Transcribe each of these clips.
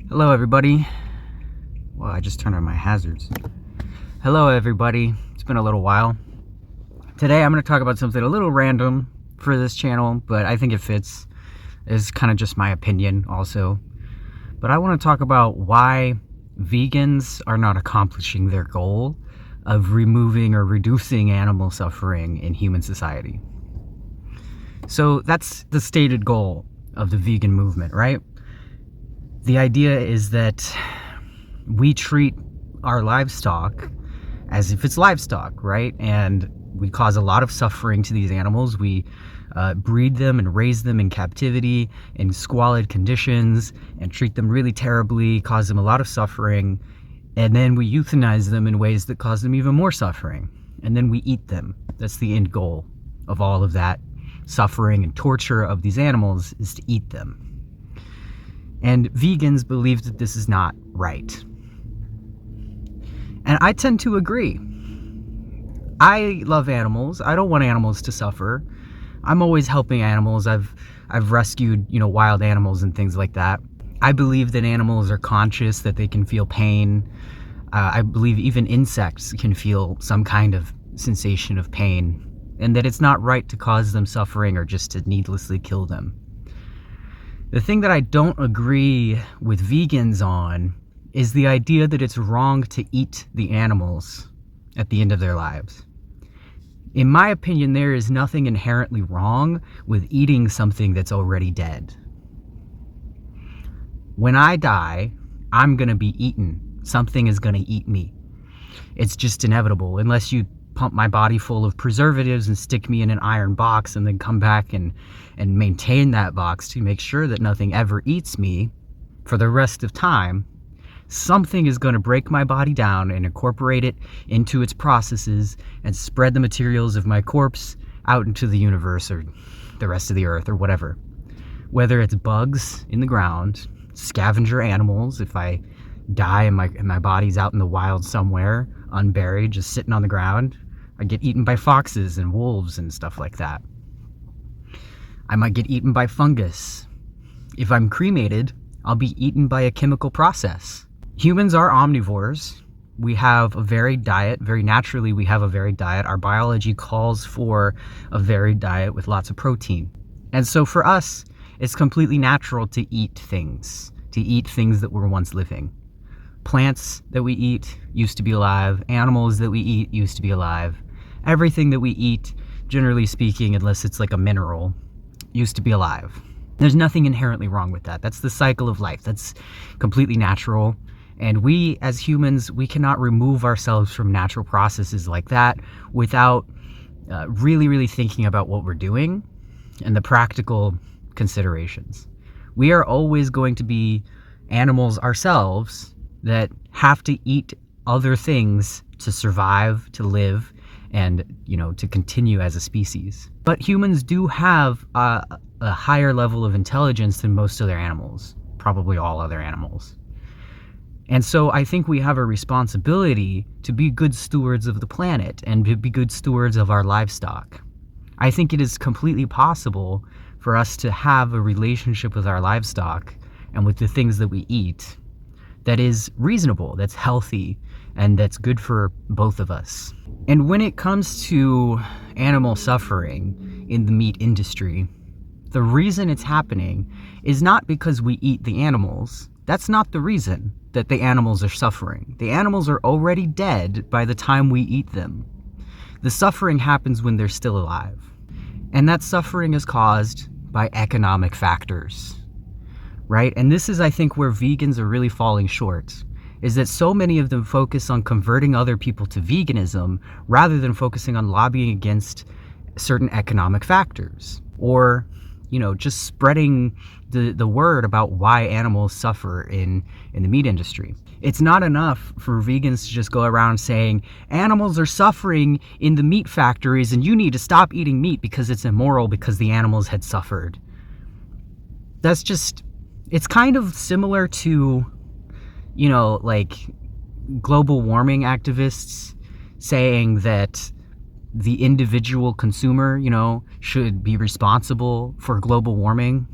Hello everybody. Well, I just turned on my hazards. Hello everybody. It's been a little while. Today I'm going to talk about something a little random for this channel, but I think it fits. It's kind of just my opinion also. But I want to talk about why vegans are not accomplishing their goal of removing or reducing animal suffering in human society. So that's the stated goal of the vegan movement, right? The idea is that we treat our livestock as if it's livestock, right? And we cause a lot of suffering to these animals. We breed them and raise them in captivity in squalid conditions and treat them really terribly, cause them a lot of suffering. And then we euthanize them in ways that cause them even more suffering. And then we eat them. That's the end goal of all of that suffering and torture of these animals, is to eat them. And vegans believe that this is not right. And I tend to agree. I love animals. I don't want animals to suffer. I'm always helping animals. I've rescued, wild animals and things like that. I believe that animals are conscious, that they can feel pain. I believe even insects can feel some kind of sensation of pain, and that it's not right to cause them suffering or just to needlessly kill them. The thing that I don't agree with vegans on is the idea that it's wrong to eat the animals at the end of their lives. In my opinion, there is nothing inherently wrong with eating something that's already dead. When I die, I'm going to be eaten. Something is going to eat me. It's just inevitable, unless you pump my body full of preservatives and stick me in an iron box and then come back and maintain that box to make sure that nothing ever eats me for the rest of time. Something is going to break my body down and incorporate it into its processes and spread the materials of my corpse out into the universe or the rest of the earth or whatever. Whether it's bugs in the ground, scavenger animals, if I die and my body's out in the wild somewhere, unburied, just sitting on the ground, I get eaten by foxes and wolves and stuff like that. I might get eaten by fungus. If I'm cremated, I'll be eaten by a chemical process. Humans are omnivores. We have a varied diet. Very naturally, we have a varied diet. Our biology calls for a varied diet with lots of protein. And so for us, it's completely natural to eat things that were once living. Plants that we eat used to be alive. Animals that we eat used to be alive. Everything that we eat, generally speaking, unless it's like a mineral, used to be alive. There's nothing inherently wrong with that. That's the cycle of life. That's completely natural. And we, as humans, we cannot remove ourselves from natural processes like that without really thinking about what we're doing and the practical considerations. We are always going to be animals ourselves that have to eat other things to survive, to live, and, to continue as a species. But humans do have a higher level of intelligence than most other animals, probably all other animals. And so I think we have a responsibility to be good stewards of the planet and to be good stewards of our livestock. I think it is completely possible for us to have a relationship with our livestock and with the things that we eat that is reasonable, that's healthy, and that's good for both of us. And when it comes to animal suffering in the meat industry, the reason it's happening is not because we eat the animals. That's not the reason that the animals are suffering. The animals are already dead by the time we eat them. The suffering happens when they're still alive. And that suffering is caused by economic factors, right? And this is, I think, where vegans are really falling short, is that so many of them focus on converting other people to veganism rather than focusing on lobbying against certain economic factors, or just spreading the word about why animals suffer in the meat industry. It's not enough for vegans to just go around saying animals are suffering in the meat factories and you need to stop eating meat because it's immoral because the animals had suffered. It's kind of similar to, like global warming activists saying that the individual consumer, should be responsible for global warming.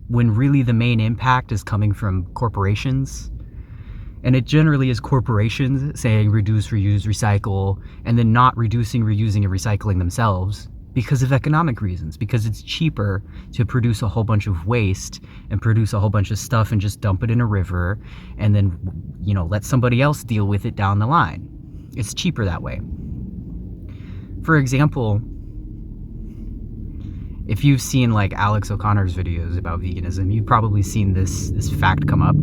when really the main impact is coming from corporations. And it generally is corporations saying reduce, reuse, recycle, and then not reducing, reusing, and recycling themselves because of economic reasons, because it's cheaper to produce a whole bunch of waste and produce a whole bunch of stuff and just dump it in a river and then, let somebody else deal with it down the line. It's cheaper that way. For example, if you've seen like Alex O'Connor's videos about veganism, you've probably seen this fact come up.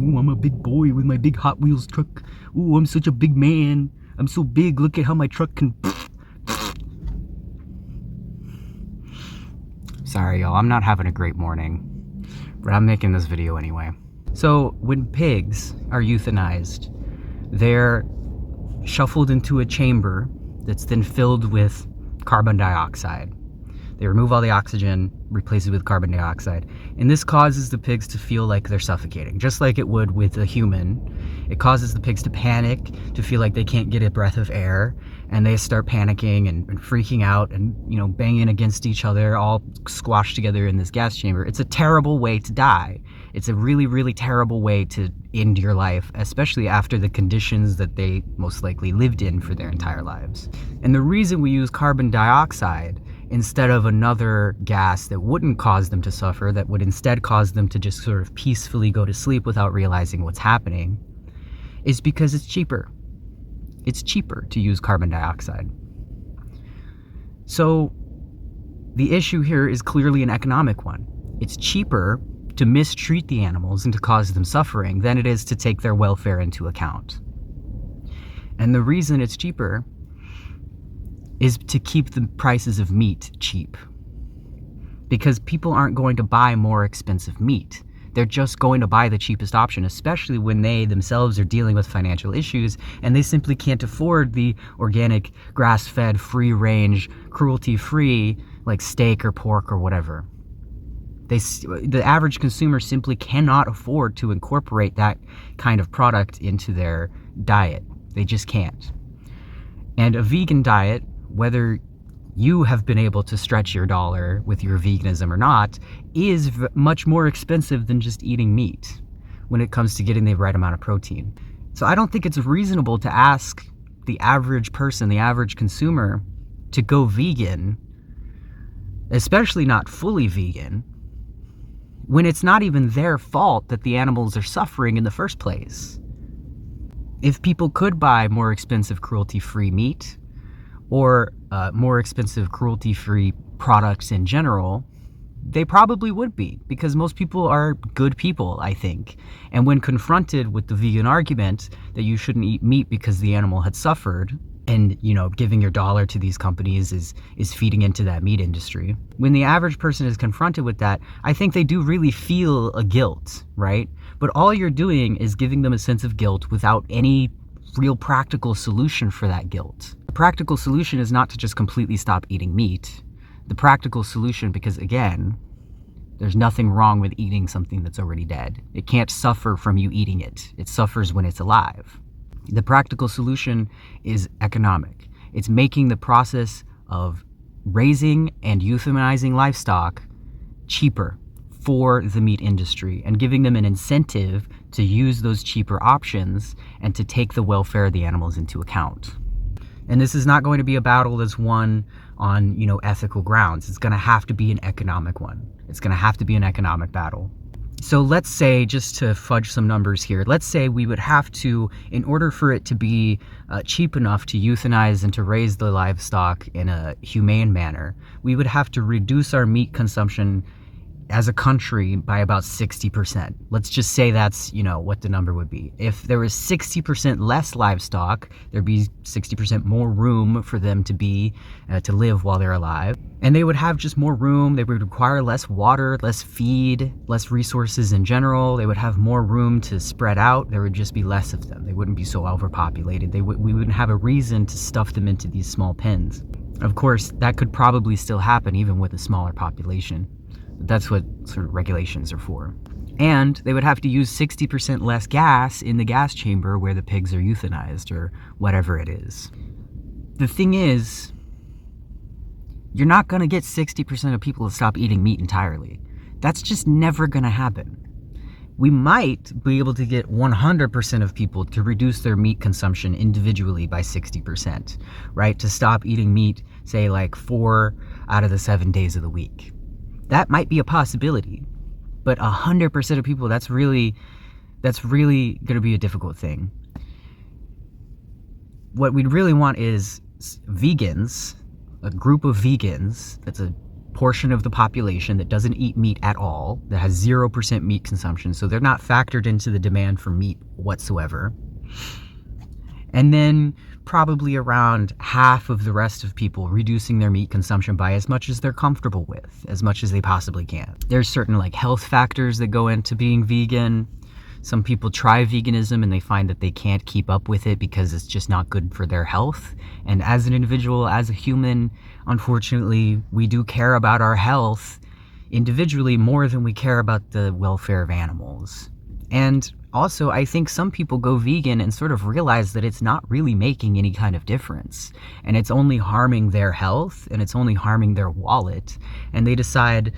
Ooh, I'm a big boy with my big Hot Wheels truck. Ooh, I'm such a big man. I'm so big. Look at how my truck can... Sorry, y'all. I'm not having a great morning, but I'm making this video anyway. So when pigs are euthanized, they're shuffled into a chamber that's then filled with carbon dioxide. They remove all the oxygen, replace it with carbon dioxide. And this causes the pigs to feel like they're suffocating, just like it would with a human. It causes the pigs to panic, to feel like they can't get a breath of air, and they start panicking and freaking out and, banging against each other, all squashed together in this gas chamber. It's a terrible way to die. It's a really, really terrible way to end your life, especially after the conditions that they most likely lived in for their entire lives. And the reason we use carbon dioxide instead of another gas that wouldn't cause them to suffer, that would instead cause them to just sort of peacefully go to sleep without realizing what's happening, is because it's cheaper. It's cheaper to use carbon dioxide. So the issue here is clearly an economic one. It's cheaper to mistreat the animals and to cause them suffering than it is to take their welfare into account. And the reason it's cheaper is to keep the prices of meat cheap. Because people aren't going to buy more expensive meat. They're just going to buy the cheapest option, especially when they themselves are dealing with financial issues and they simply can't afford the organic, grass-fed, free-range, cruelty-free, like steak or pork or whatever. The average consumer simply cannot afford to incorporate that kind of product into their diet. They just can't. And a vegan diet, whether you have been able to stretch your dollar with your veganism or not, is much more expensive than just eating meat when it comes to getting the right amount of protein. So I don't think it's reasonable to ask the average person, the average consumer, to go vegan, especially not fully vegan, when it's not even their fault that the animals are suffering in the first place. If people could buy more expensive cruelty-free meat, or more expensive cruelty-free products in general, they probably would be, because most people are good people, I think. And when confronted with the vegan argument that you shouldn't eat meat because the animal had suffered, and giving your dollar to these companies is feeding into that meat industry. When the average person is confronted with that, I think they do really feel a guilt, right? But all you're doing is giving them a sense of guilt without any real practical solution for that guilt. The practical solution is not to just completely stop eating meat. The practical solution, because again, there's nothing wrong with eating something that's already dead. It can't suffer from you eating it. It suffers when it's alive. The practical solution is economic. It's making the process of raising and euthanizing livestock cheaper for the meat industry and giving them an incentive to use those cheaper options and to take the welfare of the animals into account. And this is not going to be a battle that's won on, ethical grounds. It's going to have to be an economic one. It's going to have to be an economic battle. So let's say, just to fudge some numbers here, let's say we would have to, in order for it to be cheap enough to euthanize and to raise the livestock in a humane manner, we would have to reduce our meat consumption as a country by about 60%. Let's just say that's, what the number would be. If there was 60% less livestock, there'd be 60% more room for them to live while they're alive. And they would have just more room. They would require less water, less feed, less resources in general. They would have more room to spread out. There would just be less of them. They wouldn't be so overpopulated. We wouldn't have a reason to stuff them into these small pens. Of course, that could probably still happen even with a smaller population. That's what sort of regulations are for. And they would have to use 60% less gas in the gas chamber where the pigs are euthanized or whatever it is. The thing is, You're not going to get 60% of people to stop eating meat entirely. That's just never going to happen. We might be able to get 100% of people to reduce their meat consumption individually by 60%, right? To stop eating meat, say like 4 out of the 7 days of the week. That might be a possibility, but 100% of people, that's really going to be a difficult thing. What we'd really want is vegans, a group of vegans, that's a portion of the population that doesn't eat meat at all, that has 0% meat consumption, so they're not factored into the demand for meat whatsoever. And then probably around half of the rest of people reducing their meat consumption by as much as they're comfortable with, as much as they possibly can. There's certain like health factors that go into being vegan. Some people try veganism and they find that they can't keep up with it because it's just not good for their health. And as an individual, as a human, unfortunately, we do care about our health individually more than we care about the welfare of animals. And also, I think some people go vegan and sort of realize that it's not really making any kind of difference. And it's only harming their health and it's only harming their wallet. And they decide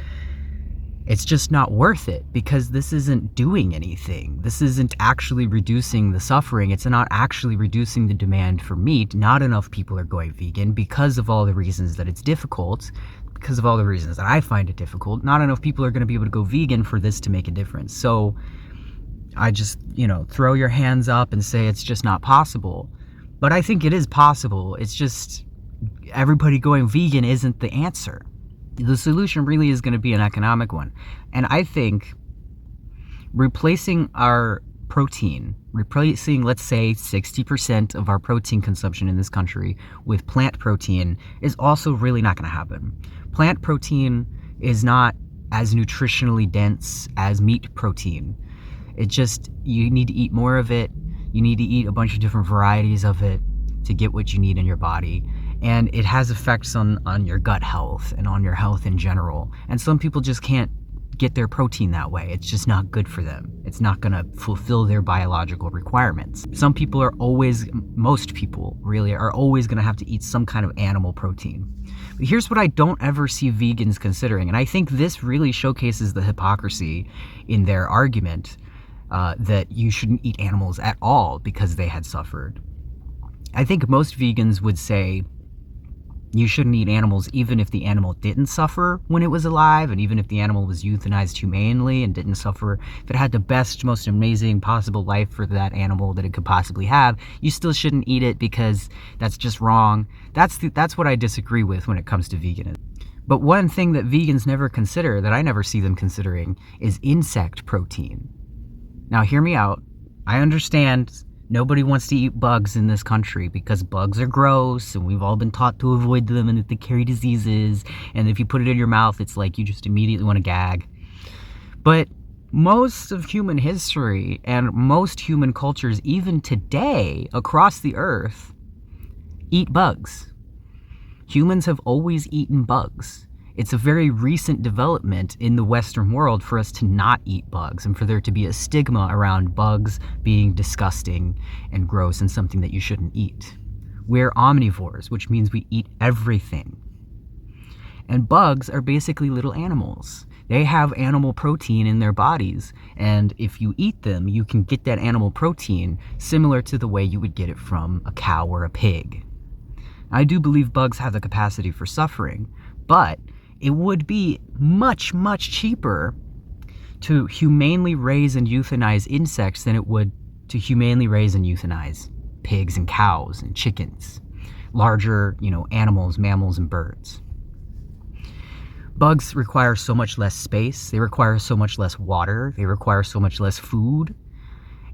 it's just not worth it because this isn't doing anything. This isn't actually reducing the suffering. It's not actually reducing the demand for meat. Not enough people are going vegan because of all the reasons that it's difficult, because of all the reasons that I find it difficult. Not enough people are going to be able to go vegan for this to make a difference. So I just, throw your hands up and say it's just not possible. But I think it is possible. It's just everybody going vegan isn't the answer. The solution really is going to be an economic one. And I think replacing our protein, let's say 60% of our protein consumption in this country with plant protein is also really not going to happen. Plant protein is not as nutritionally dense as meat protein. You need to eat more of it. You need to eat a bunch of different varieties of it to get what you need in your body. And it has effects on your gut health and on your health in general. And some people just can't get their protein that way. It's just not good for them. It's not going to fulfill their biological requirements. Most people really are always going to have to eat some kind of animal protein. But here's what I don't ever see vegans considering. And I think this really showcases the hypocrisy in their argument that you shouldn't eat animals at all because they had suffered. I think most vegans would say you shouldn't eat animals even if the animal didn't suffer when it was alive, and even if the animal was euthanized humanely and didn't suffer, if it had the best, most amazing possible life for that animal that it could possibly have, you still shouldn't eat it because that's just wrong. That's what I disagree with when it comes to veganism. But one thing that vegans never consider, that I never see them considering, is insect protein. Now hear me out. I understand nobody wants to eat bugs in this country because bugs are gross and we've all been taught to avoid them and that they carry diseases. And if you put it in your mouth, it's like you just immediately want to gag. But most of human history and most human cultures, even today across the earth, eat bugs. Humans have always eaten bugs. It's a very recent development in the Western world for us to not eat bugs and for there to be a stigma around bugs being disgusting and gross and something that you shouldn't eat. We're omnivores, which means we eat everything. And bugs are basically little animals. They have animal protein in their bodies, and if you eat them, you can get that animal protein similar to the way you would get it from a cow or a pig. I do believe bugs have the capacity for suffering, but it would be much, much cheaper to humanely raise and euthanize insects than it would to humanely raise and euthanize pigs and cows and chickens, larger, animals, mammals, and birds. Bugs require so much less space, they require so much less water, they require so much less food,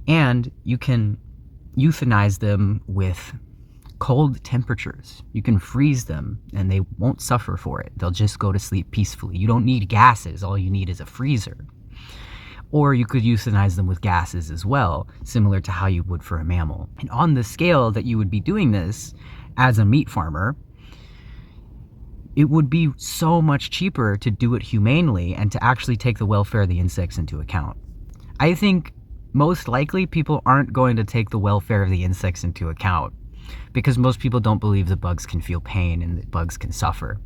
and you can euthanize them with cold temperatures. You can freeze them and they won't suffer for it. They'll just go to sleep peacefully. You don't need gases. All you need is a freezer. Or you could euthanize them with gases as well, similar to how you would for a mammal. And on the scale that you would be doing this as a meat farmer, it would be so much cheaper to do it humanely and to actually take the welfare of the insects into account. I think most likely people aren't going to take the welfare of the insects into account, because most people don't believe that bugs can feel pain and that bugs can suffer.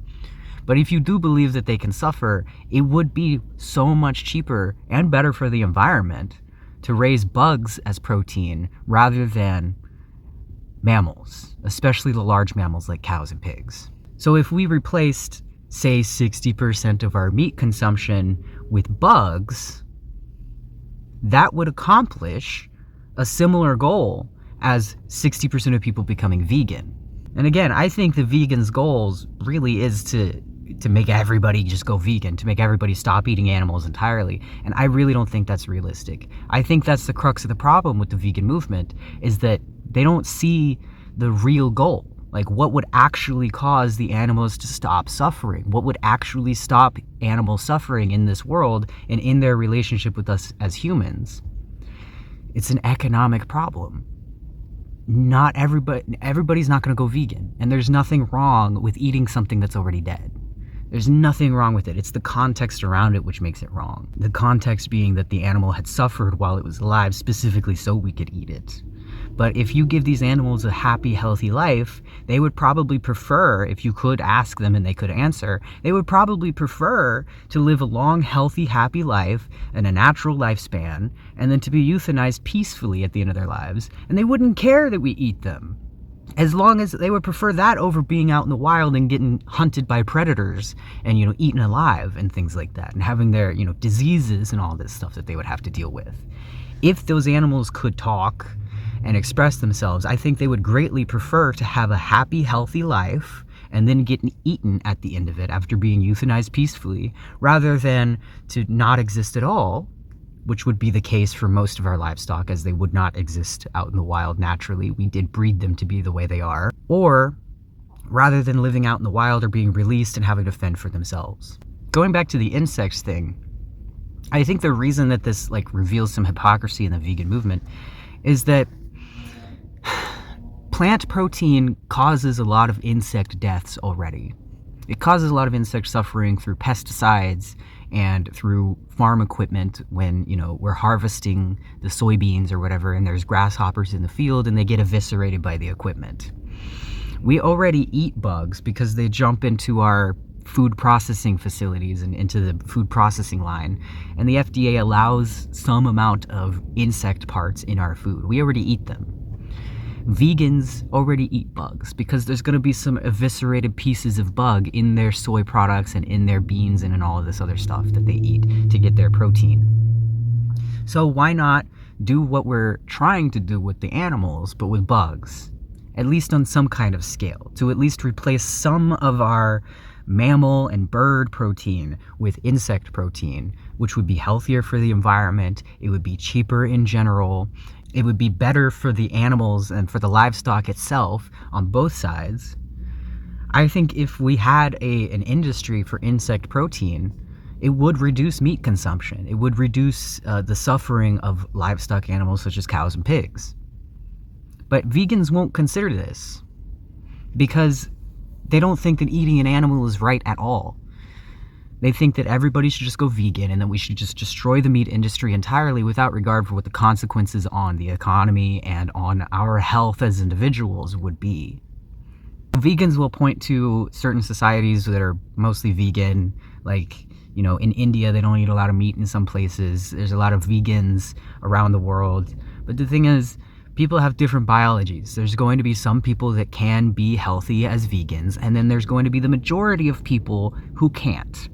But if you do believe that they can suffer, it would be so much cheaper and better for the environment to raise bugs as protein rather than mammals, especially the large mammals like cows and pigs. So if we replaced, say, 60% of our meat consumption with bugs, that would accomplish a similar goal as 60% of people becoming vegan. And again, I think the vegans' goals really is to make everybody just go vegan, to make everybody stop eating animals entirely. And I really don't think that's realistic. I think that's the crux of the problem with the vegan movement, is that they don't see the real goal. Like, what would actually cause the animals to stop suffering? What would actually stop animal suffering in this world and in their relationship with us as humans? It's an economic problem. Not everybody's not going to go vegan, and there's nothing wrong with eating something that's already dead. There's nothing wrong with it. It's the context around it which makes it wrong. The context being that the animal had suffered while it was alive, specifically so we could eat it. But if you give these animals a happy, healthy life, they would probably prefer, if you could ask them and they could answer, they would probably prefer to live a long, healthy, happy life and a natural lifespan, and then to be euthanized peacefully at the end of their lives. And they wouldn't care that we eat them, as long as they would prefer that over being out in the wild and getting hunted by predators and, eaten alive and things like that, and having their, diseases and all this stuff that they would have to deal with. If those animals could talk and express themselves, I think they would greatly prefer to have a happy, healthy life and then get eaten at the end of it after being euthanized peacefully, rather than to not exist at all, which would be the case for most of our livestock, as they would not exist out in the wild naturally. We did breed them to be the way they are. Or rather than living out in the wild or being released and having to fend for themselves. Going back to the insects thing, I think the reason that this reveals some hypocrisy in the vegan movement is that plant protein causes a lot of insect deaths already. It causes a lot of insect suffering through pesticides and through farm equipment when, we're harvesting the soybeans or whatever, and there's grasshoppers in the field and they get eviscerated by the equipment. We already eat bugs because they jump into our food processing facilities and into the food processing line, and the FDA allows some amount of insect parts in our food. We already eat them. Vegans already eat bugs because there's going to be some eviscerated pieces of bug in their soy products and in their beans and in all of this other stuff that they eat to get their protein. So why not do what we're trying to do with the animals, but with bugs, at least on some kind of scale, to at least replace some of our mammal and bird protein with insect protein, which would be healthier for the environment. It would be cheaper in general. It would be better for the animals and for the livestock itself on both sides. I think if we had an industry for insect protein, it would reduce meat consumption. It would reduce the suffering of livestock animals such as cows and pigs. But vegans won't consider this because they don't think that eating an animal is right at all. They think that everybody should just go vegan and that we should just destroy the meat industry entirely without regard for what the consequences on the economy and on our health as individuals would be. Vegans will point to certain societies that are mostly vegan, like, in India, they don't eat a lot of meat in some places. There's a lot of vegans around the world. But the thing is, people have different biologies. There's going to be some people that can be healthy as vegans, and then there's going to be the majority of people who can't.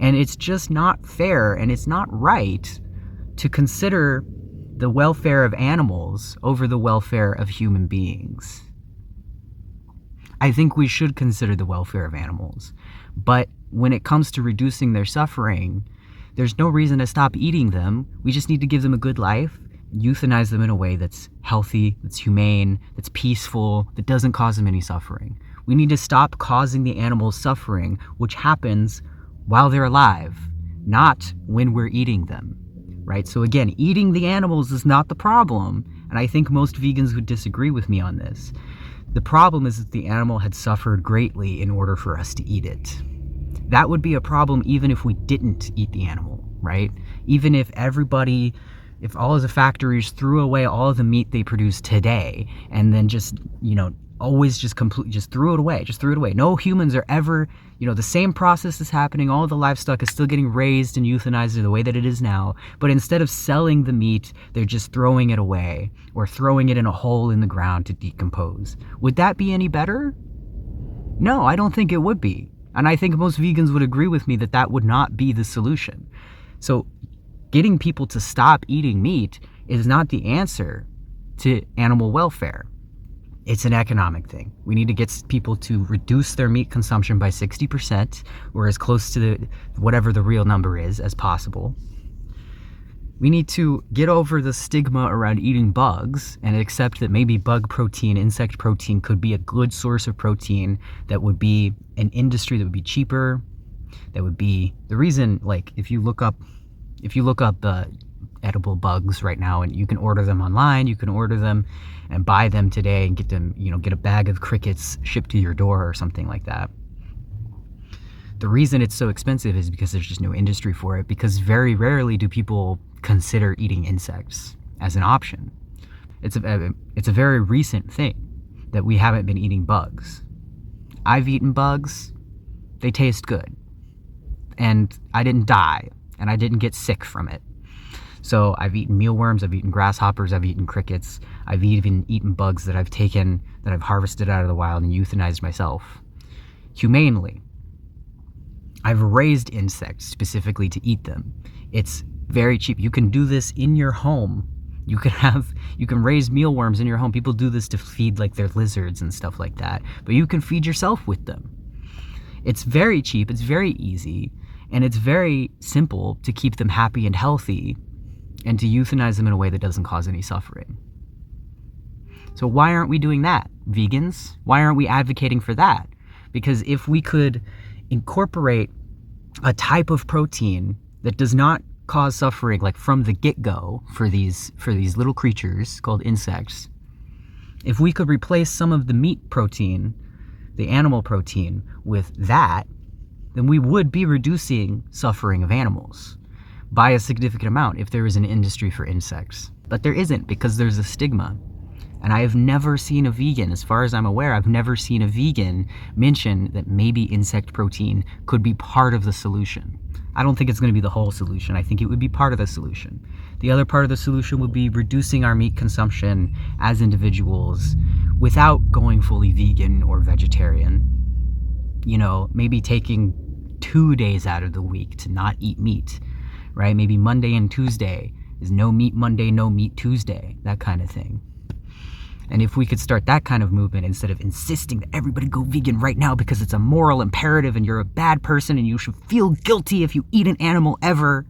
And it's just not fair and it's not right to consider the welfare of animals over the welfare of human beings. I think we should consider the welfare of animals. But when it comes to reducing their suffering, there's no reason to stop eating them. We just need to give them a good life, euthanize them in a way that's healthy, that's humane, that's peaceful, that doesn't cause them any suffering. We need to stop causing the animals suffering, which happens while they're alive, not when we're eating them, right? So again, eating the animals is not the problem, and I think most vegans would disagree with me on this. The problem is that the animal had suffered greatly in order for us to eat it. That would be a problem even if we didn't eat the animal, right? Even if all of the factories threw away all of the meat they produce today and then just, always just threw it away. No humans are ever, the same process is happening. All the livestock is still getting raised and euthanized in the way that it is now. But instead of selling the meat, they're just throwing it away or throwing it in a hole in the ground to decompose. Would that be any better? No, I don't think it would be. And I think most vegans would agree with me that that would not be the solution. So getting people to stop eating meat is not the answer to animal welfare. It's an economic thing. We need to get people to reduce their meat consumption by 60%, or as close to whatever the real number is as possible. We need to get over the stigma around eating bugs and accept that maybe bug protein, insect protein could be a good source of protein that would be an industry that would be cheaper. That would be the reason, like, if you look up edible bugs right now, and you can order them online, you can order them and buy them today and get them, get a bag of crickets shipped to your door or something like that. The reason it's so expensive is because there's just no industry for it, because very rarely do people consider eating insects as an option. It's a very recent thing that we haven't been eating bugs. I've eaten bugs. They taste good. And I didn't die, and I didn't get sick from it. So I've eaten mealworms, I've eaten grasshoppers, I've eaten crickets, I've even eaten bugs that I've taken, that I've harvested out of the wild and euthanized myself, humanely. I've raised insects specifically to eat them. It's very cheap. You can do this in your home. You can raise mealworms in your home. People do this to feed like their lizards and stuff like that, but you can feed yourself with them. It's very cheap, it's very easy, and it's very simple to keep them happy and healthy and to euthanize them in a way that doesn't cause any suffering. So why aren't we doing that, vegans? Why aren't we advocating for that? Because if we could incorporate a type of protein that does not cause suffering, like from the get-go, for these little creatures called insects, if we could replace some of the meat protein, the animal protein, with that, then we would be reducing suffering of animals by a significant amount if there is an industry for insects. But there isn't, because there's a stigma. And I have never seen a vegan, as far as I'm aware, I've never seen a vegan mention that maybe insect protein could be part of the solution. I don't think it's going to be the whole solution. I think it would be part of the solution. The other part of the solution would be reducing our meat consumption as individuals without going fully vegan or vegetarian. Maybe taking 2 days out of the week to not eat meat, right? Maybe Monday and Tuesday is no meat Monday, no meat Tuesday, that kind of thing. And if we could start that kind of movement instead of insisting that everybody go vegan right now because it's a moral imperative and you're a bad person and you should feel guilty if you eat an animal ever.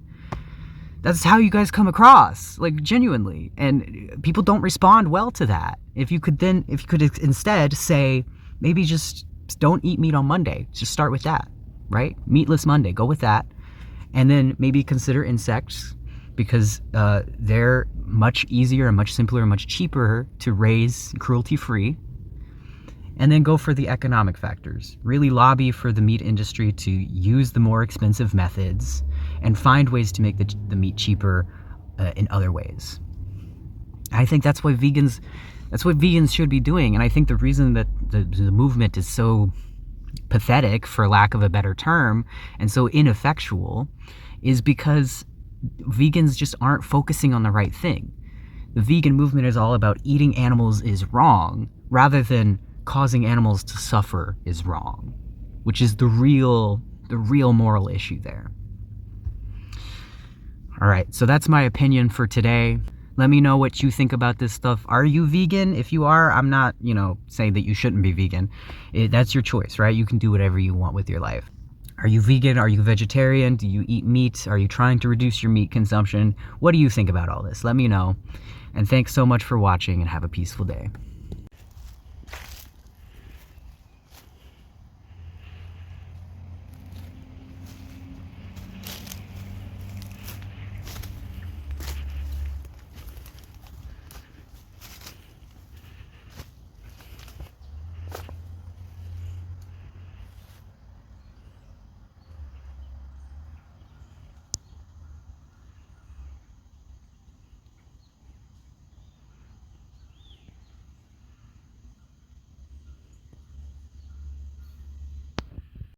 That's how you guys come across, like, genuinely. And people don't respond well to that. If you could instead say, maybe just don't eat meat on Monday. Just start with that, right? Meatless Monday, go with that. And then maybe consider insects, because they're much easier and much simpler and much cheaper to raise, cruelty-free. And then go for the economic factors. Really lobby for the meat industry to use the more expensive methods and find ways to make the meat cheaper in other ways. I think that's what vegans should be doing. And I think the reason that the movement is so pathetic, for lack of a better term, and so ineffectual is because vegans just aren't focusing on the right thing. The vegan movement is all about eating animals is wrong, rather than causing animals to suffer is wrong, which is the real moral issue there. All right, so that's my opinion for today. Let me know what you think about this stuff. Are you vegan? If you are, I'm not, saying that you shouldn't be vegan. That's your choice, right? You can do whatever you want with your life. Are you vegan? Are you vegetarian? Do you eat meat? Are you trying to reduce your meat consumption? What do you think about all this? Let me know. And thanks so much for watching, and have a peaceful day.